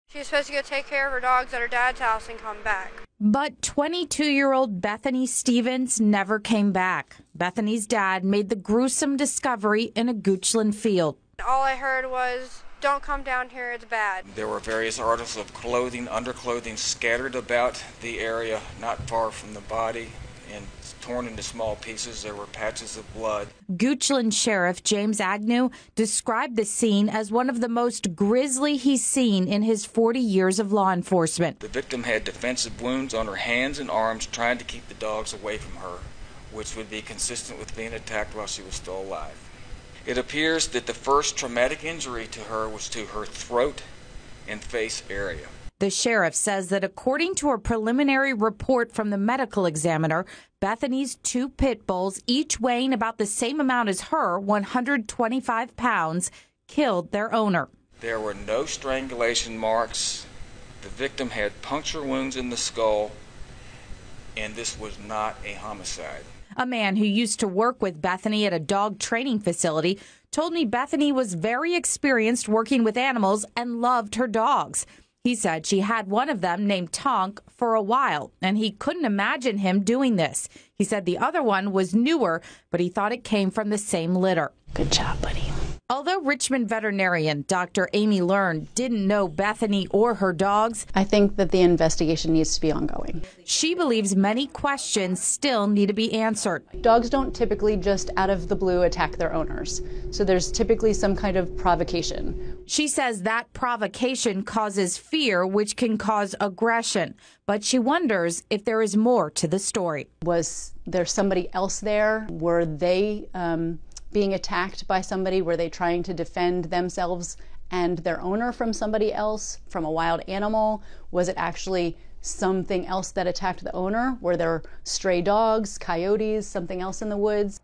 She's supposed to go take care of her dogs at her dad's house and come back. But 22-year-old Bethany Stevens never came back. Bethany's dad made the gruesome discovery in a Goochland field. All I heard was, "Don't come down here, it's bad." There were various articles of clothing, underclothing scattered about the area not far from the body and torn into small pieces. There were patches of blood. Goochland Sheriff James Agnew described the scene as one of the most grisly he's seen in his 40 years of law enforcement. The victim had defensive wounds on her hands and arms trying to keep the dogs away from her, which would be consistent with being attacked while she was still alive. It appears that the first traumatic injury to her was to her throat and face area. The sheriff says that according to a preliminary report from the medical examiner, Bethany's 2 pit bulls, each weighing about the same amount as her, 125 pounds, killed their owner. There were no strangulation marks. The victim had puncture wounds in the skull, and this was not a homicide. A man who used to work with Bethany at a dog training facility told me Bethany was very experienced working with animals and loved her dogs. He said she had one of them named Tonk for a while, and he couldn't imagine him doing this. He said the other one was newer, but he thought it came from the same litter. Good job, buddy. Although Richmond veterinarian Dr. Amy Learn didn't know Bethany or her dogs, I think that the investigation needs to be ongoing. she believes many questions still need to be answered. Dogs don't typically just out of the blue attack their owners, so there's typically some kind of provocation. She says that provocation causes fear, which can cause aggression. But she wonders if there is more to the story. Was there somebody else there? Were they being attacked by somebody? Were they trying to defend themselves and their owner from somebody else, from a wild animal? Was it actually something else that attacked the owner? Were there stray dogs, coyotes, something else in the woods?